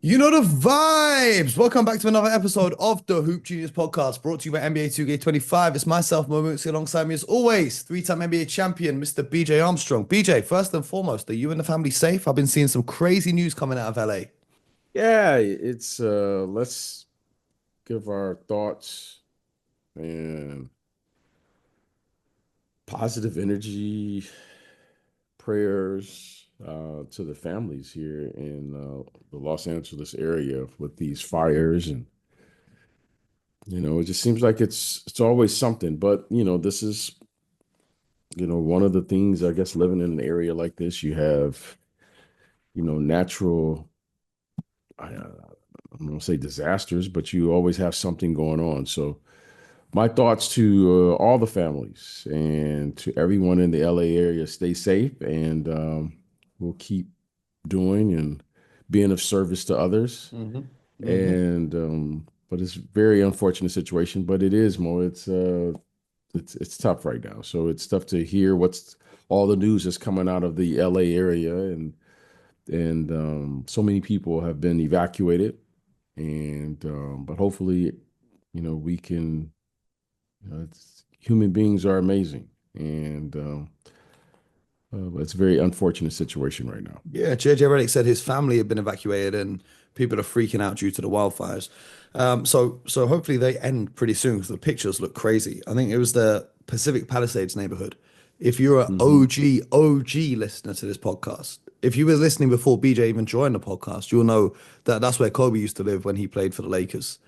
You know the vibes. Welcome back to another episode of the Hoop Genius podcast, brought to you by NBA 2K25. It's myself, Mooncey, alongside me as always, three-time NBA champion, Mr. BJ Armstrong. BJ, first and foremost, are you and the family safe? I've been seeing some crazy news coming out of LA. Yeah, it's let's give our thoughts and positive energy, prayers to the families here in the Los Angeles area with these fires. And it just seems like it's always something. But this is one of the things, I guess, living in an area like this. You have natural, I'm gonna say disasters, but you always have something going on. So my thoughts to all the families and to everyone in the LA area: stay safe, and we'll keep doing and being of service to others. hmm hmm And but it's a very unfortunate situation. But it is, Mo. It's tough right now. So it's tough to hear what's all the news that's coming out of the LA area, and so many people have been evacuated. And but hopefully, we can. Human beings are amazing, and it's a very unfortunate situation right now. Yeah, JJ Redick said his family had been evacuated and people are freaking out due to the wildfires. So hopefully they end pretty soon because the pictures look crazy. I think it was the Pacific Palisades neighborhood. If you're an Hmm. OG listener to this podcast, if you were listening before BJ even joined the podcast, you'll know that that's where Kobe used to live when he played for the Lakers.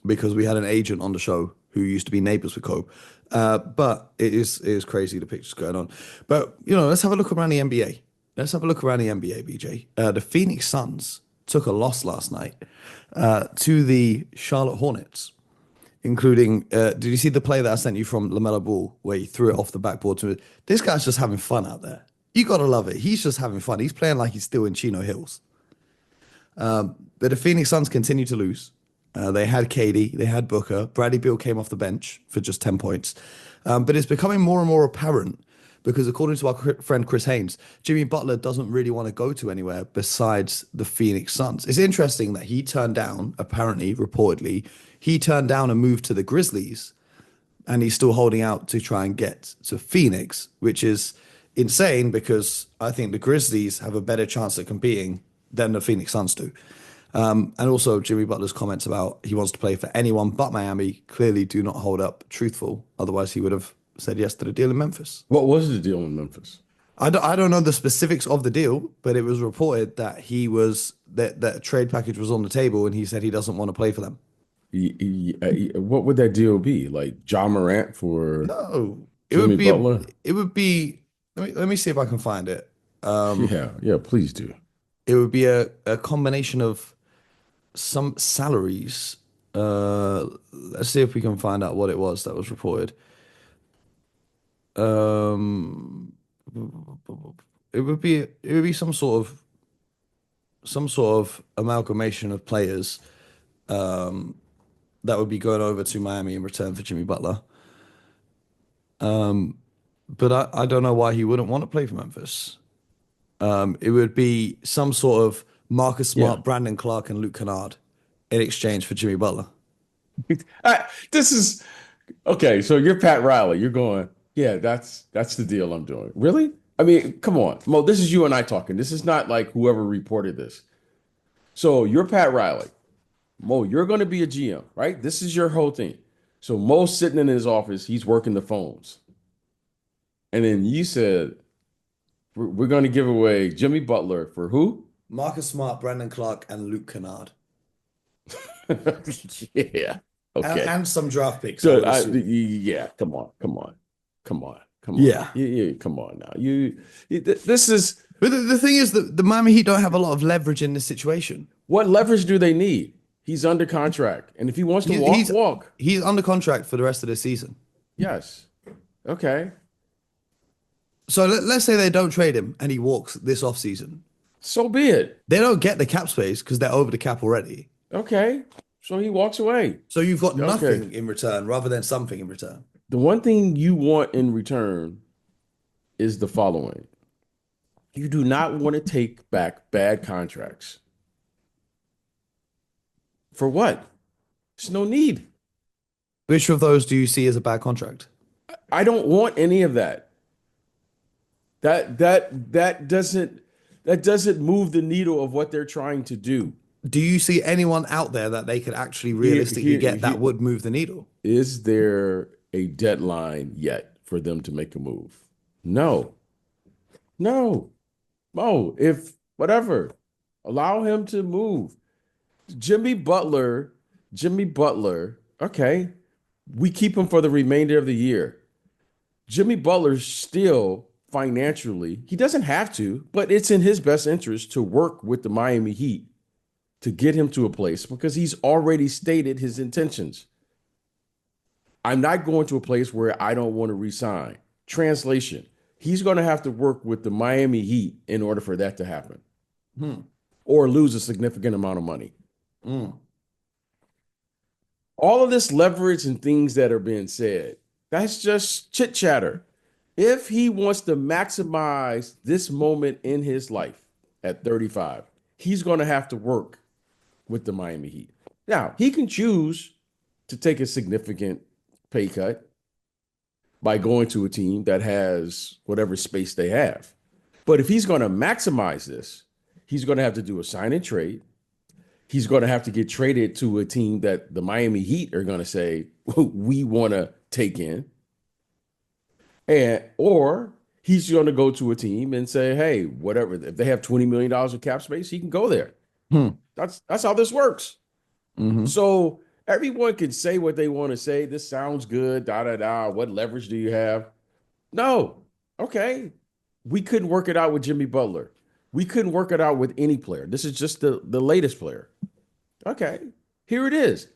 Because we had an agent on the show who used to be neighbors with Kobe. But it is crazy the pictures going on. But let's have a look around the NBA. Let's have a look around the NBA, BJ. The Phoenix Suns took a loss last night to the Charlotte Hornets, including. Did you see the play that I sent you from LaMelo Ball where he threw it off the backboard to? This guy's just having fun out there. You gotta love it. He's just having fun. He's playing like he's still in Chino Hills. But the Phoenix Suns continue to lose. They had KD, they had Booker. Bradley Beal came off the bench for just 10 points. But it's becoming more and more apparent because, according to our friend Chris Haynes, Jimmy Butler doesn't really want to go to anywhere besides the Phoenix Suns. It's interesting that he turned down, apparently, reportedly, he turned down a move to the Grizzlies and he's still holding out to try and get to Phoenix, which is insane because I think the Grizzlies have a better chance at competing than the Phoenix Suns do. And also Jimmy Butler's comments about he wants to play for anyone but Miami clearly do not hold up truthful. Otherwise, he would have said yes to the deal in Memphis. What was the deal in Memphis? I don't know the specifics of the deal, but it was reported that that a trade package was on the table and he said he doesn't want to play for them. What would that deal be? Like John Morant for No, it Jimmy would be Butler? it would be let me see if I can find it. Um, Yeah, yeah, please do. it would be a combination of some salaries. Let's see if we can find out what it was that was reported. Um, it would be some sort of amalgamation of players that would be going over to Miami in return for Jimmy Butler. But I don't know why he wouldn't want to play for Memphis. It would be some sort of Marcus Yeah. Smart, Brandon Clark, and Luke Kennard in exchange for Jimmy Butler. This is okay. So you're Pat Riley. You're going, yeah, that's the deal I'm doing. Really? I mean, come on, Mo. This is you and I talking. This is not like whoever reported this. So you're Pat Riley. Mo, you're going to be a GM, right? This is your whole thing. So Mo's sitting in his office, he's working the phones. And then you said, we're going to give away Jimmy Butler for who? Marcus Smart, Brandon Clark, and Luke Kennard, Yeah. and, Okay. and some draft picks, I So would assume. yeah, come on. Yeah, Yeah, come on now. This is but the thing is that the Miami Heat don't have a lot of leverage in this situation. what leverage do they need? He's under contract. And if he wants to He, walk, he's walk. he's under contract for the rest of the season. Yes. Okay. So let's say they don't trade him and he walks this offseason. So be it. They don't get the cap space because they're over the cap already. Okay. So he walks away. So you've got Okay. nothing in return rather than something in return. The one thing you want in return is the following. You do not want to take back bad contracts. For what? There's no need. Which of those do you see as a bad contract? I don't want any of that. That doesn't move the needle of what they're trying to do. Do you see anyone out there that they could actually Here, realistically here, get that here, would move the needle? is there a deadline yet for them to make a move? No, no. Mo, if whatever, allow him to move. Jimmy Butler, Jimmy Butler, okay, we keep him for the remainder of the year. Jimmy Butler still financially, he doesn't have to, but it's in his best interest to work with the Miami Heat to get him to a place because he's already stated his intentions. I'm not going to a place where I don't want to resign. Translation, he's going to have to work with the Miami Heat in order for that to happen or lose a significant amount of money. All of this leverage and things that are being said, that's just chit chatter. If he wants to maximize this moment in his life at 35, he's going to have to work with the Miami Heat. Now, he can choose to take a significant pay cut by going to a team that has whatever space they have. But if he's going to maximize this, he's going to have to do a sign and trade. He's going to have to get traded to a team that the Miami Heat are going to say, we want to take in. Or he's going to go to a team and say, hey, whatever, if they have $20 million of cap space, he can go there. That's how this works. So everyone can say what they want to say. This sounds good, da da da. What leverage do you have? No. Okay. We couldn't work it out with Jimmy Butler. We couldn't work it out with any player. This is just the latest player. Okay. Here it is.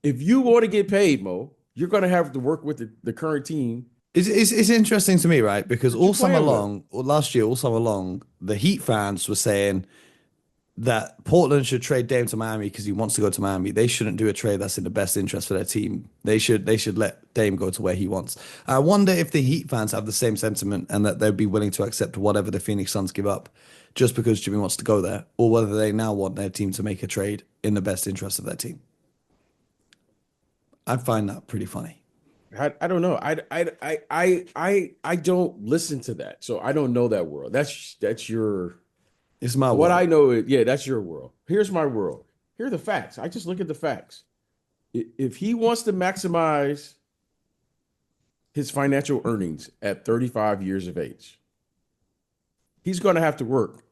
If you want to get paid, Mo, you're going to have to work with the current team. It's interesting to me, right? Because all summer playing with? long, or last year, all summer long, the Heat fans were saying that Portland should trade Dame to Miami because he wants to go to Miami. They shouldn't do a trade that's in the best interest for their team. They should let Dame go to where he wants. I wonder if the Heat fans have the same sentiment and that they'd be willing to accept whatever the Phoenix Suns give up just because Jimmy wants to go there, or whether they now want their team to make a trade in the best interest of their team. I find that pretty funny. I don't know. I don't listen to that. So I don't know that world. That's your It's my what world. I know is, yeah, that's your world. Here's my world. Here are the facts. I just look at the facts. If he wants to maximize his financial earnings at 35 years of age, he's going to have to work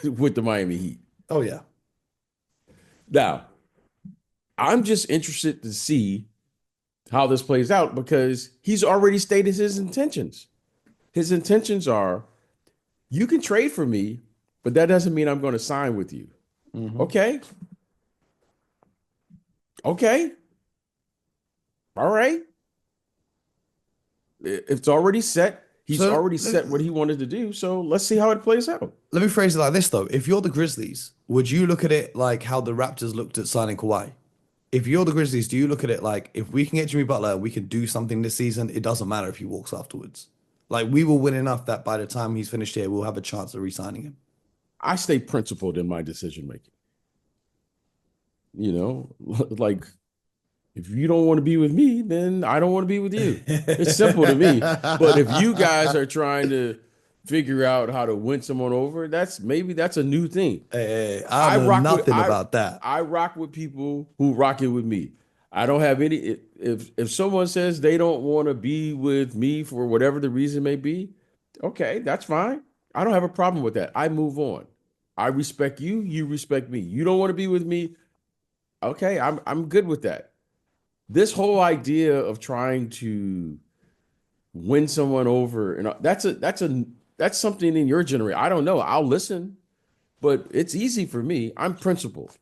with the Miami Heat. Oh yeah. Now, I'm just interested to see how this plays out because he's already stated his intentions. His intentions are you can trade for me, but that doesn't mean I'm going to sign with you. Okay. Okay. All right. It's already set. He's So already set what he wanted to do. So let's see how it plays out. let me phrase it like this though. If you're the Grizzlies, would you look at it like how the Raptors looked at signing Kawhi? If you're the Grizzlies, do you look at it like if we can get Jimmy Butler, we can do something this season, it doesn't matter if he walks afterwards. Like we will win enough that by the time he's finished here, we'll have a chance of re-signing him. I stay principled in my decision making. Like if you don't want to be with me, then I don't want to be with you. It's simple to me. But if you guys are trying to figure out how to win someone over, that's a new thing. Hey, I know nothing about that. I rock with people who rock it with me. I don't have any. If someone says they don't want to be with me for whatever the reason may be, okay, that's fine. I don't have a problem with that. I move on. I respect you. You respect me. You don't want to be with me. Okay, I'm good with that. This whole idea of trying to win someone over, and that's something in your generation. I don't know. I'll listen, but it's easy for me. I'm principled.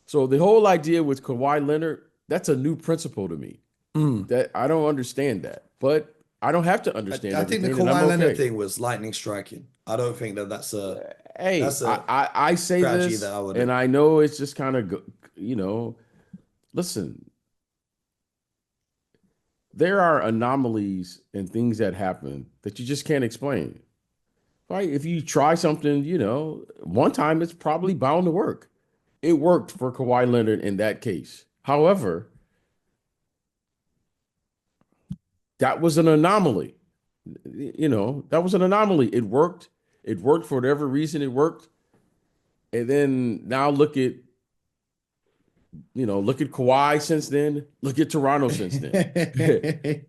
So the whole idea with Kawhi Leonard, that's a new principle to me. That I don't understand that, but I don't have to understand. I think the everything, and I'm Kawhi Leonard okay. thing was lightning striking. I don't think that's a Hey, that's a I say strategy this, that I would. and I know it's just kind of, listen, there are anomalies and things that happen that you just can't explain. right? If you try something, one time it's probably bound to work. It worked for Kawhi Leonard in that case. However, that was an anomaly. That was an anomaly. It worked. It worked for whatever reason it worked. And then now look at Kawhi since then. Look at Toronto since then.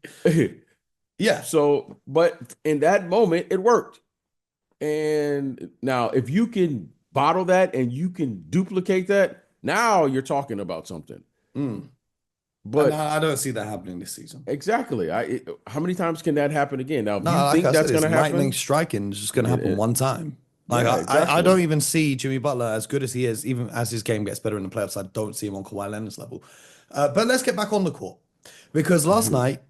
Yeah. So, but in that moment, it worked. And now, if you can bottle that and you can duplicate that, now you're talking about something. Mm. And But I don't see that happening this season. exactly, how many times can that happen again? Now, if No, you like think I said, that's going it's to lightning happen, striking. It's just going to happen one time. Like yeah, I don't exactly. even see Jimmy Butler as good as he is, even as his game gets better in the playoffs. I don't see him on Kawhi Leonard's level. But let's get back on the court because last night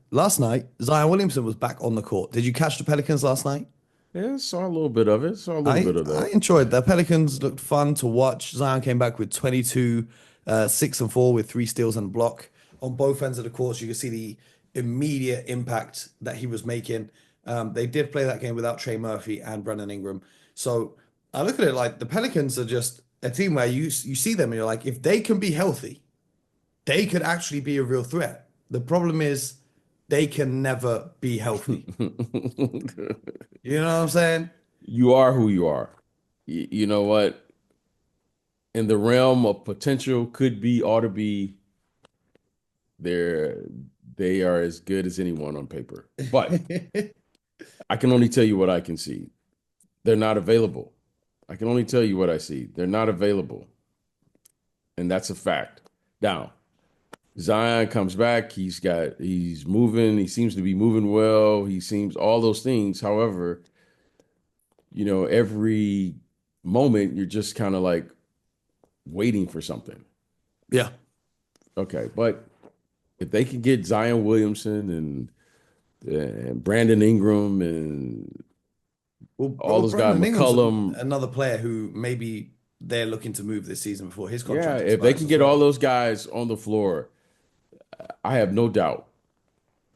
Zion Williamson was back on the court. Did you catch the Pelicans last night? Yeah, saw a little bit of it. Saw a little I bit of I that. enjoyed the Pelicans looked fun to watch. Zion came back with 22, 6 and 4 with 3 steals and a block on both ends of the court. So you can see the immediate impact that he was making. They did play that game without Trey Murphy and Brandon Ingram. So I look at it like the Pelicans are just a team where you see them and you're like, if they can be healthy, they could actually be a real threat. The problem is they can never be healthy. You know what I'm saying? You are who you are. You know what? In the realm of potential, could be, ought to be, they're they are as good as anyone on paper. But I can only tell you what I can see. They're not available. I can only tell you what I see. They're not available. And that's a fact. Now, Zion comes back. He's moving. He seems to be moving well. He seems all those things. However, every moment you're just kind of like waiting for something. Yeah. Okay. But if they can get Zion Williamson and Brandon Ingram and all Well, those guys, Brandon Ingram's McCullum, another player who maybe they're looking to move this season before his yeah, contract if they expires can as get all well. those guys on the floor, I have no doubt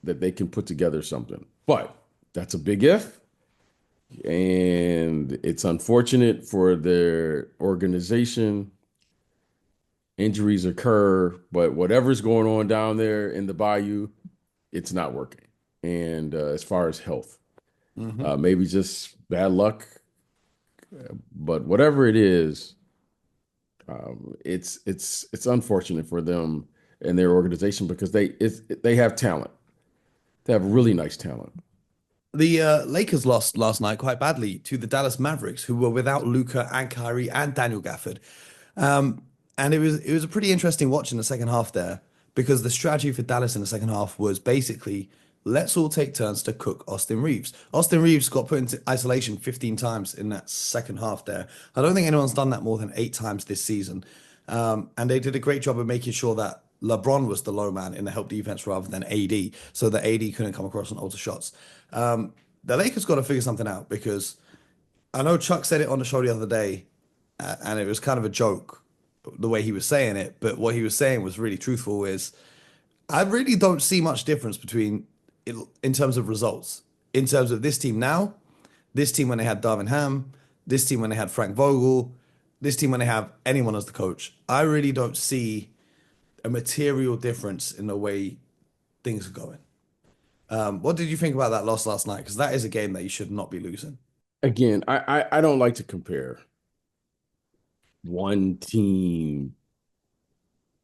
that they can put together something. But that's a big if. And it's unfortunate for their organization. Injuries occur, but whatever's going on down there in the bayou, it's not working. And as far as health, Hmm. maybe just bad luck, but whatever it is, it's unfortunate for them and their organization because they have talent. They have really nice talent. The Lakers lost last night quite badly to the Dallas Mavericks, who were without Luca and Kyrie and Daniel Gafford. Um, and it was a pretty interesting watch in the second half there because the strategy for Dallas in the second half was basically let's all take turns to cook Austin Reeves. Austin Reeves got put into isolation 15 times in that second half there. I don't think anyone's done that more than 8 times this season. And they did a great job of making sure that LeBron was the low man in the help defense rather than AD, so that AD couldn't come across and alter shots. The Lakers got to figure something out because I know Chuck said it on the show the other day, and it was kind of a joke the way he was saying it, but what he was saying was really truthful. Is I really don't see much difference between in terms of results, in terms of this team now, this team when they had Darvin Ham, this team when they had Frank Vogel, this team when they have anyone as the coach. I really don't see a material difference in the way things are going. What did you think about that loss last night? Because that is a game that you should not be losing. Again, I don't like to compare one team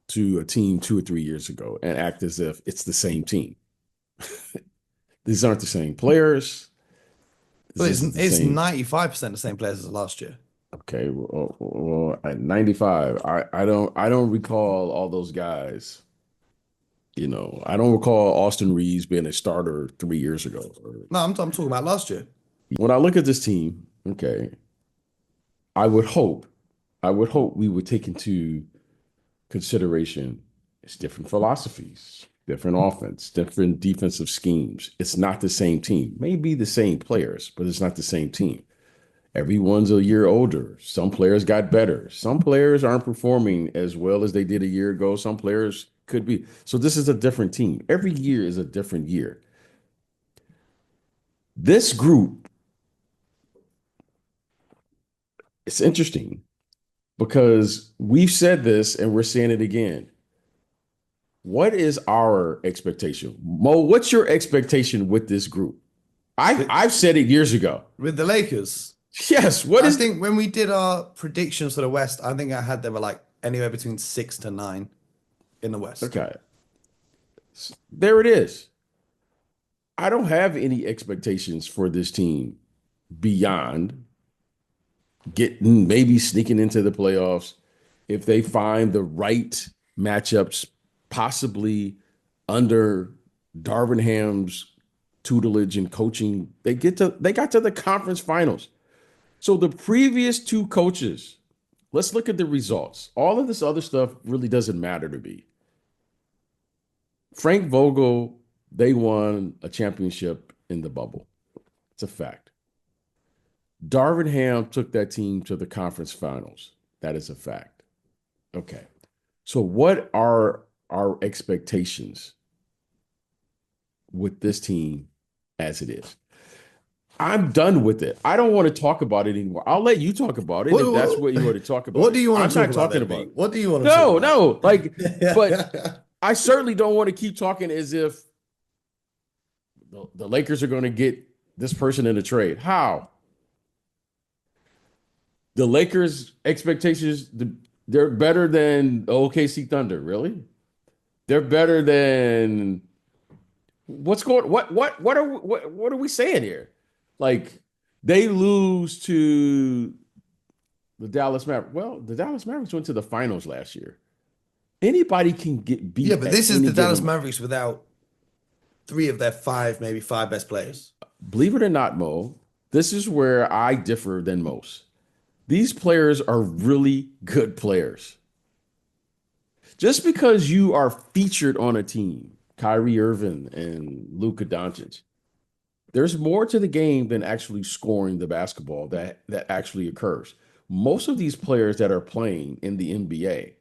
to a team 2 or 3 years ago and act as if it's the same team. These aren't the same players. Well, This isn't the it's same. 95% the same players as last year. Okay, well, at 95, I don't recall all those guys. I don't recall Austin Reeves being a starter 3 years ago. No, I'm talking about last year. When I look at this team, okay, I would hope, I would hope we would take into consideration it's different philosophies, different offense, different defensive schemes. It's not the same team. Maybe the same players, but it's not the same team. Everyone's a year older. Some players got better. Some players aren't performing as well as they did a year ago. Some players could be. So this is a different team. Every year is a different year. This group It's interesting because we've said this and we're saying it again. What is our expectation? Mo, what's your expectation with this group? With, I've said it years ago. with the Lakers, Yes. What I is think when we did our predictions for the West, I think I had they were like anywhere between 6 to 9 in the West. okay? There it is. I don't have any expectations for this team beyond getting maybe sneaking into the playoffs if they find the right matchups, possibly under Darvin Ham's tutelage and coaching. They got to the conference finals. So the previous two coaches, let's look at the results. All of this other stuff really doesn't matter to me. Frank Vogel, they won a championship in the bubble. It's a fact. Darvin Ham took that team to the conference finals. That is a fact. Okay. So what are our expectations with this team as it is? I'm done with it. I don't want to talk about it anymore. I'll let you talk about it if that's what you want to talk about. What do you want to I'm talk not about? talking Then, about it. What do you want to talk about? No. Like, but I certainly don't want to keep talking as if the Lakers are going to get this person in a trade. How? The Lakers' expectations, they're better than OKC Thunder, really? They're better than what are we saying here? Like they lose to the Dallas Mavericks. Well, the Dallas Mavericks went to the finals last year. Anybody can get beat. Yeah, but at this is any the Dallas given- Mavericks without 3 of their 5, maybe 5 best players. Believe it or not, Mo, this is where I differ than most. These players are really good players. Just because you are featured on a team, Kyrie Irving and Luka Doncic, there's more to the game than actually scoring the basketball that actually occurs. Most of these players that are playing in the NBA,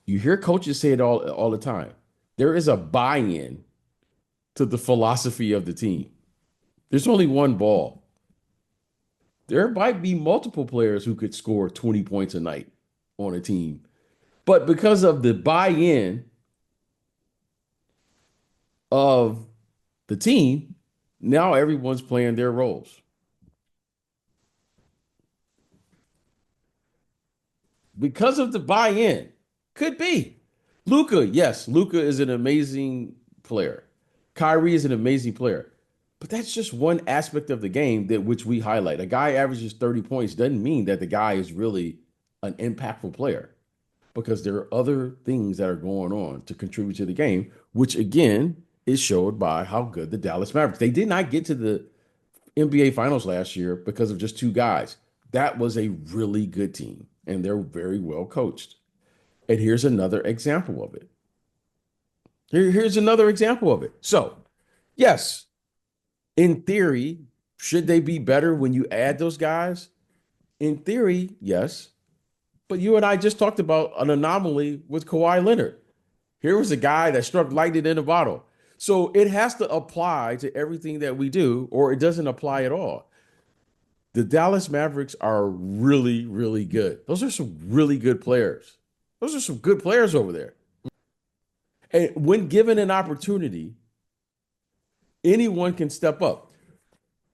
you hear coaches say it all the time. There is a buy-in to the philosophy of the team. There's only one ball. There might be multiple players who could score 20 points a night on a team. But because of the buy-in of the team, now everyone's playing their roles. Because of the buy-in, could be. Luka, yes, Luka is an amazing player. Kyrie is an amazing player. But that's just one aspect of the game that which we highlight. A guy averages 30 points doesn't mean that the guy is really an impactful player because there are other things that are going on to contribute to the game, which again is showed by how good the Dallas Mavericks. They did not get to the NBA Finals last year because of just two guys. That was a really good team, and they're very well coached. And here's another example of it. Here's another example of it. So, yes, in theory, should they be better when you add those guys? In theory, yes. But you and I just talked about an anomaly with Kawhi Leonard. Here was a guy that struck lightning in a bottle. So it has to apply to everything that we do, or it doesn't apply at all. The Dallas Mavericks are really, really good. Those are some really good players. Those are some good players over there. And when given an opportunity, anyone can step up.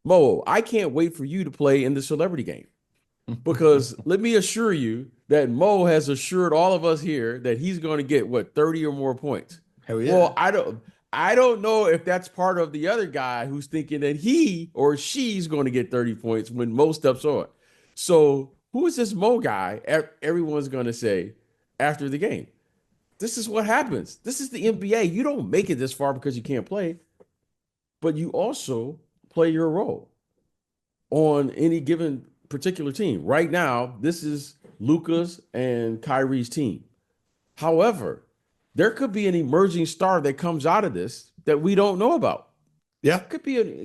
Mo, I can't wait for you to play in the celebrity game because let me assure you that Mo has assured all of us here that he's going to get what 30 or more points. Hell yeah. Well, I don't know if that's part of the other guy who's thinking that he or she's going to get 30 points when Mo steps on. So who is this Mo guy? Everyone's going to say after the game. This is what happens. This is the NBA. You don't make it this far because you can't play, but you also play your role on any given particular team. Right now, this is Luka's and Kyrie's team. However, there could be an emerging star that comes out of this that we don't know about. Yeah. It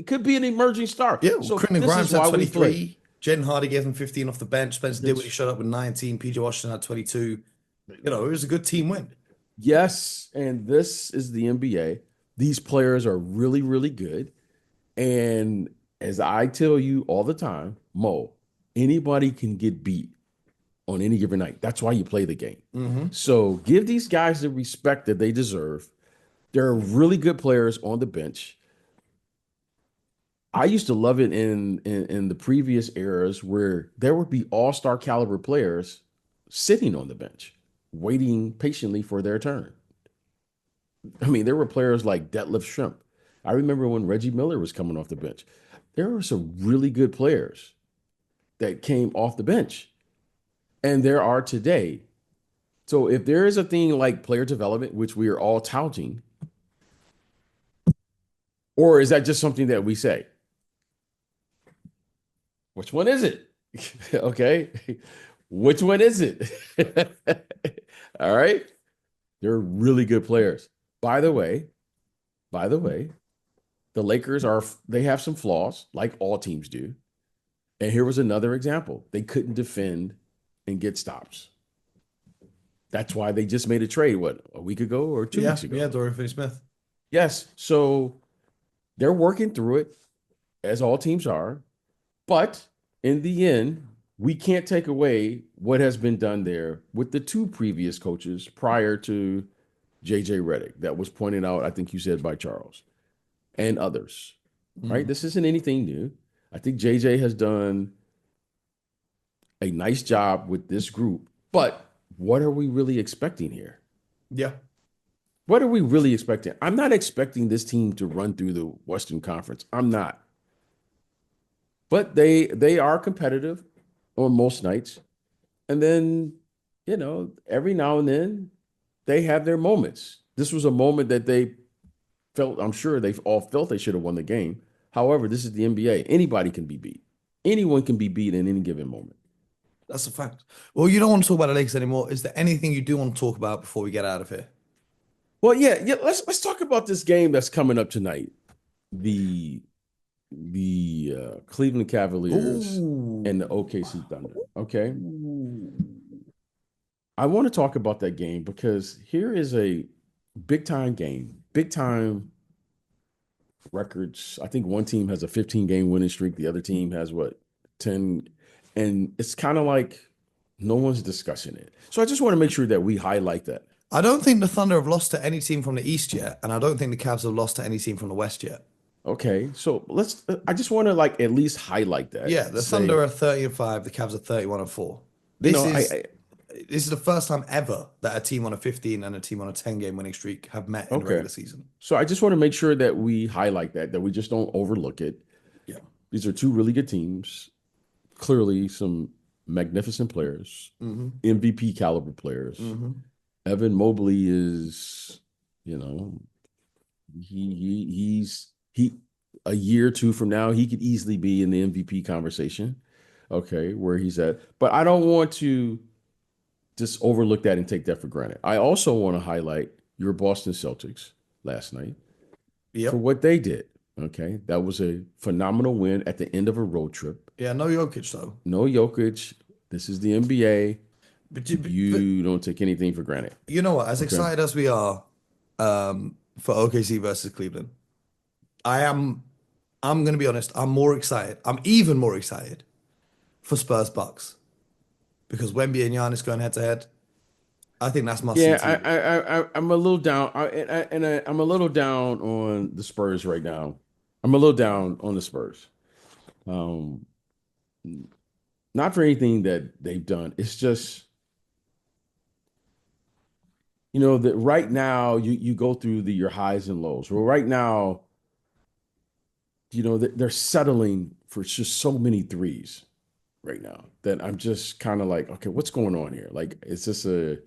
could be an emerging star. Yeah. So Quentin this Grimes is why had we play. 23. Jaden Hardy gave him 15 off the bench. Spencer Dinwiddie showed up with 19. PJ Washington had 22. You know, it was a good team win. Yes, and this is the NBA. These players are really, really good. And as I tell you all the time, Mo, anybody can get beat on any given night. That's why you play the game. Mm-hmm. So give these guys the respect that they deserve. There are really good players on the bench. I used to love it in the previous eras where there would be all-star caliber players sitting on the bench, waiting patiently for their turn. I mean, there were players like Detlef Schrempf. I remember when Reggie Miller was coming off the bench. There were some really good players that came off the bench, and there are today. So if there is a thing like player development, which we are all touting, or is that just something that we say? Which one is it? Okay. Which one is it? All right. They're really good players. By the way, the Lakers they have some flaws, like all teams do. And here was another example. They couldn't defend and get stops. That's why they just made a trade, a week ago or 2 weeks ago? Yeah, Dorian Finney-Smith. Yes. So they're working through it, as all teams are. But in the end, we can't take away what has been done there with the two previous coaches prior to JJ Redick. That was pointed out, I think you said, by Charles and others. Right? This isn't anything new. I think JJ has done a nice job with this group. But what are we really expecting here? Yeah. What are we really expecting? I'm not expecting this team to run through the Western Conference. I'm not. But they are competitive on most nights. And then, every now and then they have their moments. This was a moment that they felt, I'm sure they've all felt they should have won the game. However, this is the NBA. Anybody can be beat. Anyone can be beat in any given moment. That's a fact. Well, you don't want to talk about the Lakers anymore. Is there anything you do want to talk about before we get out of here? Well, yeah. Let's talk about this game that's coming up tonight. The Cleveland Cavaliers and the OKC Thunder. Okay. I want to talk about that game because here is a big time game, big time records. I think one team has a 15-game winning streak. The other team has 10. And it's kind of like no one's discussing it. So I just want to make sure that we highlight that. I don't think the Thunder have lost to any team from the East yet, and I don't think the Cavs have lost to any team from the West yet. Okay, so I just want to at least highlight that. Yeah, the Thunder are 30-5, the Cavs are 31-4. This is the first time ever that a team on a 15 and a team on a 10-game winning streak have met in the regular season. So I just want to make sure that we highlight that we just don't overlook it. Yeah. These are two really good teams. Clearly some magnificent players, MVP caliber players. Evan Mobley is, he's a year or two from now, he could easily be in the MVP conversation. Okay, where he's at. But I don't want to just overlook that and take that for granted. I also want to highlight your Boston Celtics last night for what they did. Okay, that was a phenomenal win at the end of a road trip. Yeah, no Jokic though. No Jokic. This is the NBA. But you don't take anything for granted. You know what? As excited as we are for OKC versus Cleveland, I'm going to be honest. I'm more excited. I'm even more excited for Spurs Bucks because Wemby and Giannis going head to head. I think that's must. Yeah, I'm a little down, I'm a little down on the Spurs right now. I'm a little down on the Spurs. Not for anything that they've done. It's just, that right now you go through your highs and lows. Well, right now, they're settling for just so many threes right now that I'm just kind of like, okay, what's going on here? It's just they're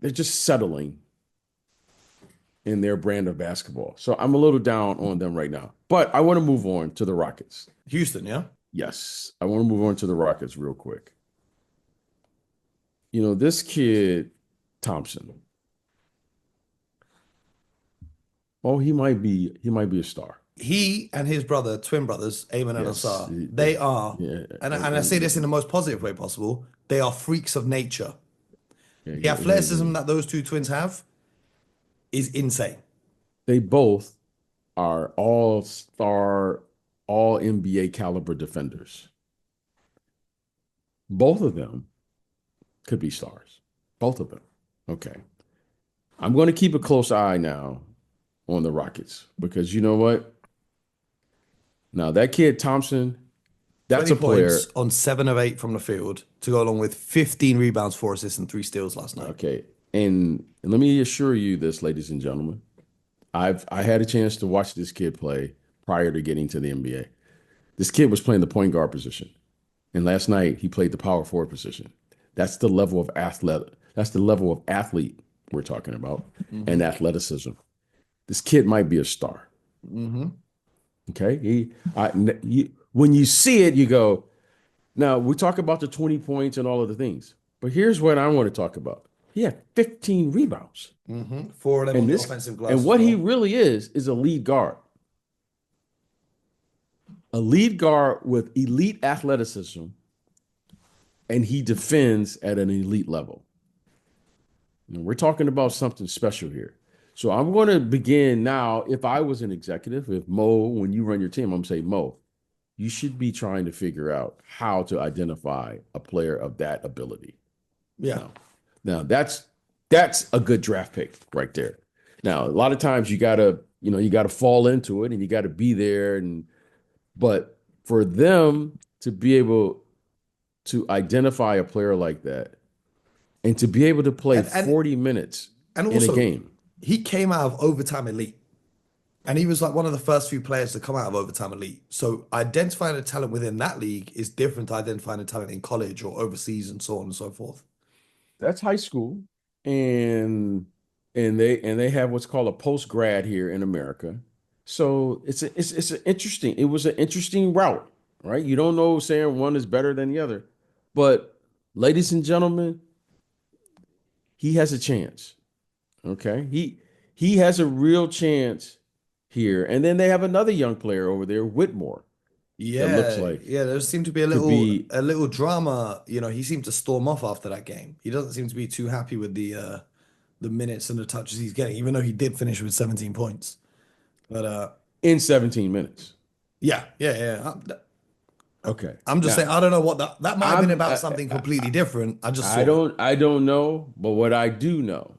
just settling in their brand of basketball. So I'm a little down on them right now. But I want to move on to the Rockets. Houston, yeah? Yes. I want to move on to the Rockets real quick. This kid, Thompson. Oh, he might be a star. He and his brother, twin brothers, Ayman and Assar, they are, and I say this in the most positive way possible, they are freaks of nature. The athleticism that those two twins have is insane. They both are all-star, all NBA caliber defenders. Both of them could be stars. Both of them. Okay. I'm going to keep a close eye now on the Rockets because you know what? Now that kid Thompson, that's 20 a player. points on 7 of 8 from the field to go along with 15 rebounds, 4 assists, and 3 steals last night. Okay. And let me assure you this, ladies and gentlemen. I had a chance to watch this kid play prior to getting to the NBA. This kid was playing the point guard position. And last night he played the power forward position. That's the level of athlete we're talking about and athleticism. This kid might be a star. Okay. When you see it, you go, now we talk about the 20 points and all of the things, but here's what I want to talk about. He had 15 rebounds. 4 of them on the offensive glass. And what he really is a lead guard. A lead guard with elite athleticism, and he defends at an elite level. And we're talking about something special here. So I'm going to begin now. If I was an executive, if Mo, when you run your team, I'm going to say, Mo, you should be trying to figure out how to identify a player of that ability. Yeah. Now that's a good draft pick right there. Now, a lot of times you gotta fall into it and you gotta be there. But for them to be able to identify a player like that and to be able to play 40 minutes and in a game. He came out of overtime elite. And he was like one of the first few players to come out of overtime elite. So identifying a talent within that league is different to identifying a talent in college or overseas and so on and so forth. That's high school, and they have what's called a post grad here in America. So it was an interesting route, right? You don't know saying one is better than the other, but ladies and gentlemen, he has a chance. Okay, he has a real chance here, and then they have another young player over there, Whitmore. Yeah, looks like there seemed to be a little drama. You know, he seemed to storm off after that game. He doesn't seem to be too happy with the minutes and the touches he's getting, even though he did finish with 17 points. But in 17 minutes. Yeah. Okay. I'm just saying, I don't know what that might have been about something completely different. I don't know, but what I do know,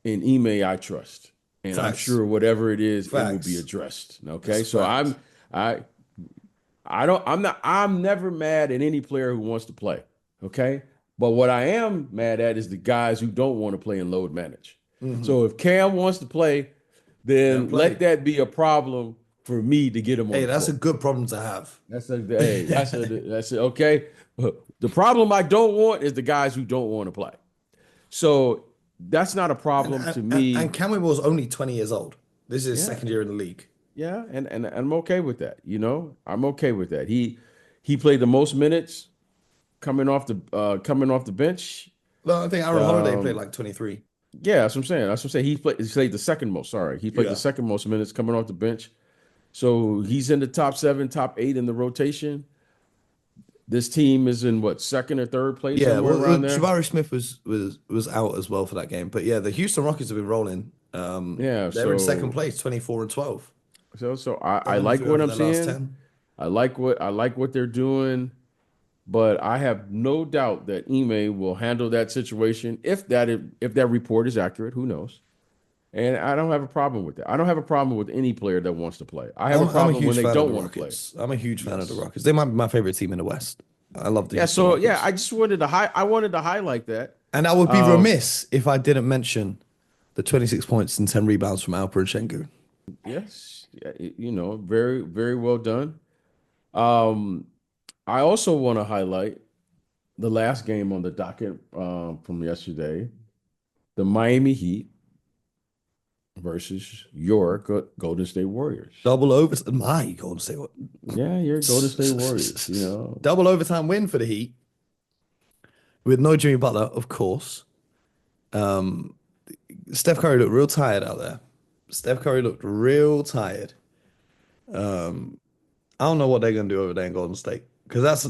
in Ime I trust, and I'm sure whatever it is, it will be addressed. Okay, so I'm never mad at any player who wants to play. Okay, but what I am mad at is the guys who don't want to play and load manage. So if Cam wants to play, then let that be a problem for me to get him on. Hey, that's a good problem to have. That's it. Okay. The problem I don't want is the guys who don't want to play. So that's not a problem to me. And Cam was only 20 years old. This is his second year in the league. Yeah, and I'm okay with that. You know, I'm okay with that. He played the most minutes coming off the bench. Well, I think Aaron Holiday played like 23. Yeah, that's what I'm saying. He played the second most. Sorry, he played the second most minutes coming off the bench. So he's in the top 7, top 8 in the rotation. This team is in what, second or third place? Yeah, Jabari Smith was out as well for that game. But yeah, the Houston Rockets have been rolling. They're in second place, 24-12. So I like what I'm seeing. I like what they're doing, but I have no doubt that Ime will handle that situation if that report is accurate. Who knows? And I don't have a problem with that. I don't have a problem with any player that wants to play. I have a problem when they don't want to play. I'm a huge fan of the Rockets. They might be my favorite team in the West. I love the I just wanted to highlight that. And I would be remiss if I didn't mention the 26 points and 10 rebounds from Alperen Şengün. Yes, very, very well done. I also want to highlight the last game on the docket from yesterday, the Miami Heat versus your Golden State Warriors. Double overtime. My Golden State Warriors. Yeah, your Golden State Warriors. Double overtime win for the Heat with no Jimmy Butler, of course. Steph Curry looked real tired out there. I don't know what they're going to do over there in Golden State because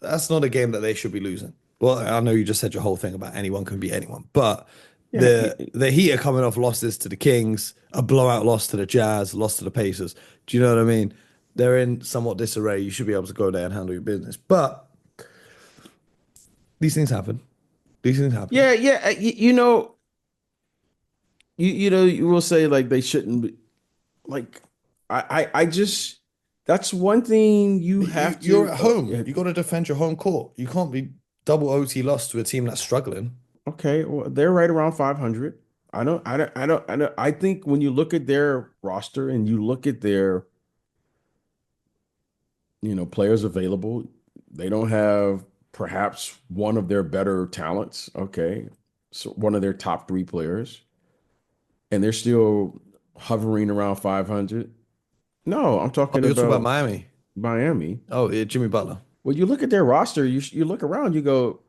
that's not a game that they should be losing. Well, I know you just said your whole thing about anyone can beat anyone, but Yeah, The Heat are coming off losses to the Kings, a blowout loss to the Jazz, loss to the Pacers. Do you know what I mean? They're in somewhat disarray. You should be able to go there and handle your business. But these things happen. These things happen. yeah. You will say like they shouldn't be like I just that's one thing you have You're to at home. You got to defend your home court. You can't be double OT loss to a team that's struggling. okay, well they're right around 500. I think when you look at their roster and you look at their players available, they don't have perhaps one of their better talents, okay? So one of their top three players, and they're still hovering around 500. No, I'm Oh, talking you're talking about about Miami. Miami. Oh, yeah, Jimmy Butler. When you look at their roster, you look around, you go,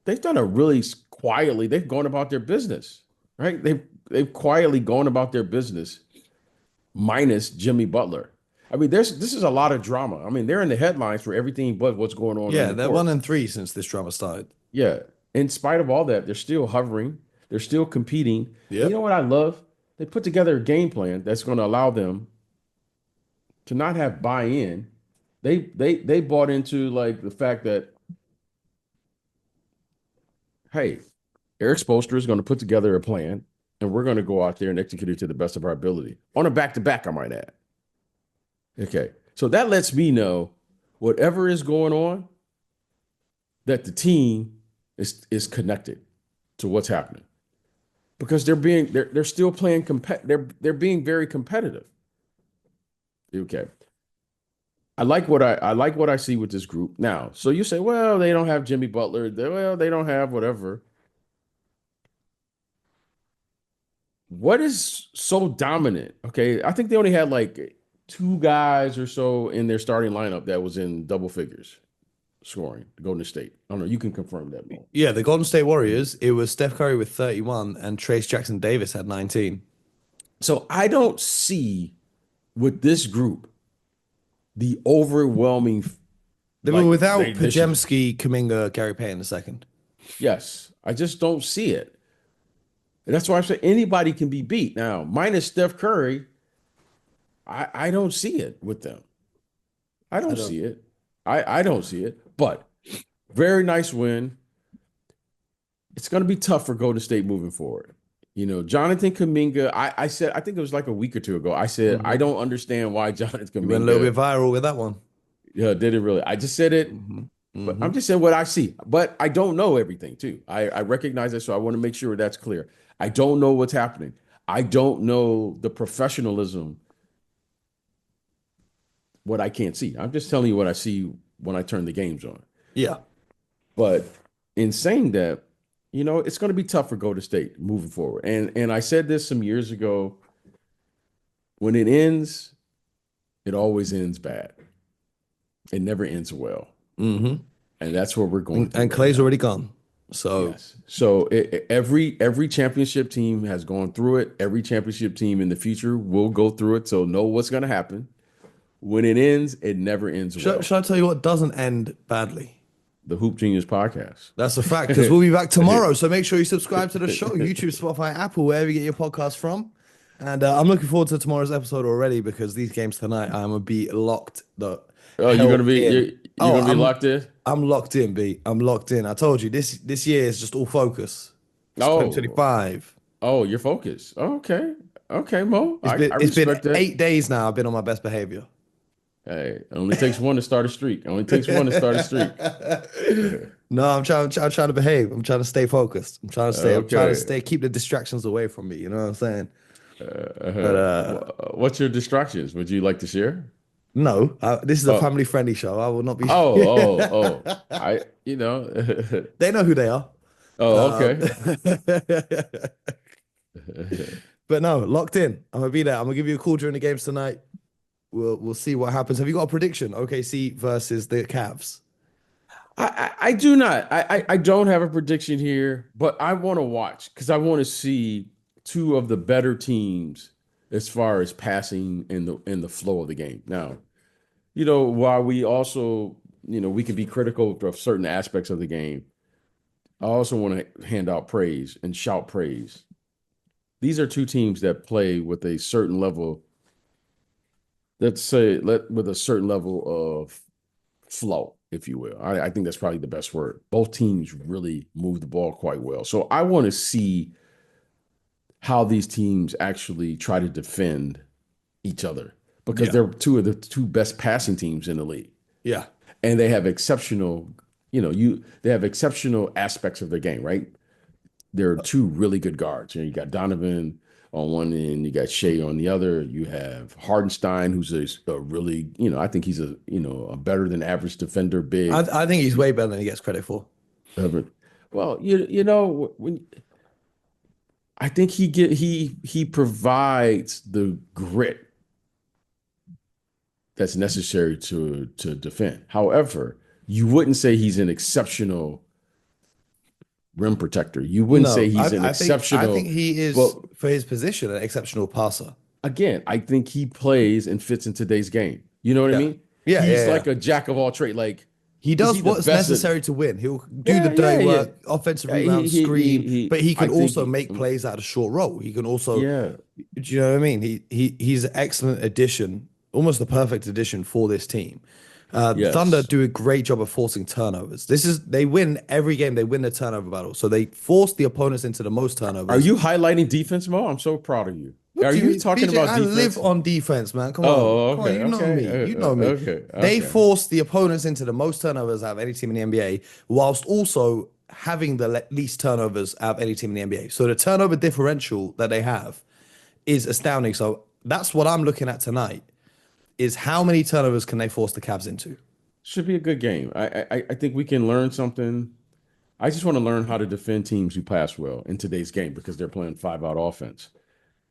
they've done a really quietly, they've gone about their business, right? They've quietly gone about their business, minus Jimmy Butler. I mean, this is a lot of drama. I mean, they're in the headlines for everything but what's going on Yeah, the they're court. 1-3 since this drama started. Yeah. In spite of all that, they're still hovering, they're still competing. And you know Yep. what I love? They put together a game plan that's going to allow them to not have buy-in. They bought into like the fact that, hey, Eric Spoelstra is going to put together a plan, and we're going to go out there and execute it to the best of our ability on a back-to-back, I might add. Okay, so that lets me know whatever is going on, that the team is connected to what's happening because they're still playing they're being very competitive. Okay, I like what I see with this group now. So you say, well, they don't have Jimmy Butler. They don't have whatever. What is so dominant? Okay, I think they only had like two guys or so in their starting lineup that was in double figures scoring. Golden State. I don't know. You can confirm that, Mo. Yeah, the Golden State Warriors, it was Steph Curry with 31 and Trace Jackson Davis had 19. So I don't see with this group the overwhelming They were like without they should. Pajemski, Kuminga, Gary Payton the second. Yes, I just don't see it. And that's why I say anybody can be beat. Now, minus Steph Curry, I don't see it with them. I I don't don't. see it. I don't see it. But very nice win. It's going to be tough for Golden State moving forward. Jonathan Kuminga, I said, I think it was like a week or two ago. I said, I Mhm. don't understand why Jonathan You went a little Kuminga, bit viral with that one. yeah, did it really. I just said it, hmm but I'm hmm just saying what I see. But I don't know everything too. I recognize that, so I want to make sure that's clear. I don't know what's happening. I don't know the professionalism, what I can't see. I'm just telling you what I see when I turn the games on. Yeah. But in saying that, it's going to be tough for Golden State moving forward. And I said this some years ago. When it ends, it always ends bad. It never ends well. hmm And that's what we're going through And right Clay's now. already gone. So Yes. So every championship team has gone through it. Every championship team in the future will go through it. So know what's going to happen. When it ends, it never ends well. shall I tell you what doesn't end badly? The Hoop Genius podcast. That's a fact because we'll be back tomorrow. So make sure you subscribe to the show, YouTube, Spotify, Apple, wherever you get your podcast from. And I'm looking forward to tomorrow's episode already because these games tonight, I'm gonna be locked the Oh, hell in. you're Oh, gonna be locked in? I'm locked in, B. I'm locked in. I told you this year is just all focus. It's Oh, 2025. you're focused. Okay. Okay, Mo. It's I been respect that. 8 days now. I've been on my best behavior. Hey, it only takes one to start a streak. It only takes one to start a streak. No, I'm trying to behave. I'm trying to stay focused. I'm trying to Okay. stay, keep the distractions away from me. You know what I'm saying? But What's your distractions? Would you like to share? no, this is a Oh, family friendly show. I will not be. I, you know. They know who they are. Oh, Um, okay. but no, locked in. I'm gonna be there. I'm gonna give you a call during the games tonight. We'll see what happens. Have you got a prediction? OKC versus the Cavs. I do not. I don't have a prediction here, but I want to watch because I want to see two of the better teams as far as passing in the flow of the game. Now, while we also, we can be critical of certain aspects of the game. I also want to hand out praise and shout praise. These are two teams that play with a certain level, with a certain level of flow, if you will. I think that's probably the best word. Both teams really move the ball quite well. So I want to see how these teams actually try to defend each other because Yeah. they're two of the two best passing teams in the league. Yeah. And they have exceptional, they have exceptional aspects of their game, right? There are two really good guards. You got Donovan on one end, you got Shea on the other. You have Hardenstein, who's a really, I think he's a better than average defender, big. I think he's way better than he gets credit for. Well, when I think he provides the grit that's necessary to defend. However, you wouldn't say he's an exceptional rim protector. You wouldn't say No, he's an exceptional. I think he is, Well, for his position, an exceptional passer. again, I think he plays and fits in today's game. You know what I Yeah. mean? Yeah, He's yeah, yeah. like a jack of all trades. Like He is does he the what's best at- necessary to win. He'll do Yeah, the dirty yeah, yeah. work, offensive Yeah, rebound, screen, but he I can think also make plays out of short roll. He can also, yeah, do you know what I mean? He's an excellent addition, almost the perfect addition for this team. Thunder yes. do a great job of forcing turnovers. They win every game. They win the turnover battle, so they force the opponents into the most Are turnovers. you highlighting defense, Mo? I'm so proud of you. What Are do you you mean? talking BJ, about I defense? live on defense, man. Oh, Come on. okay, You know me. okay, You know me. okay, They okay. force the opponents into the most turnovers out of any team in the NBA, whilst also having the least turnovers out of any team in the NBA. So the turnover differential that they have is astounding. So that's what I'm looking at tonight: is how many turnovers can they force the Cavs into? Should be a good game. I think we can learn something. I just want to learn how to defend teams who pass well in today's game because they're playing 5-out offense.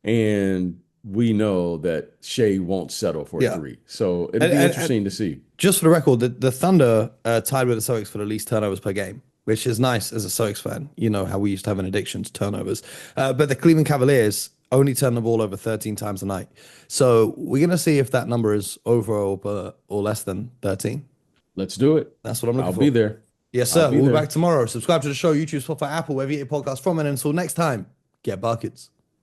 And we know that Shea won't settle for a Yeah. three. So it'll And, be and, interesting to see. just for the record, the Thunder tied with the Celtics for the least turnovers per game, which is nice as a Celtics fan. You know how we used to have an addiction to turnovers. But the Cleveland Cavaliers only turn the ball over 13 times a night. So we're going to see if that number is over or less than 13. Let's do it. That's what I'm looking I'll for. be there. Yes, I'll sir. be We'll be there. back tomorrow. Subscribe to the show, YouTube, Spotify, Apple, wherever you get your podcasts from. And until next time, get buckets.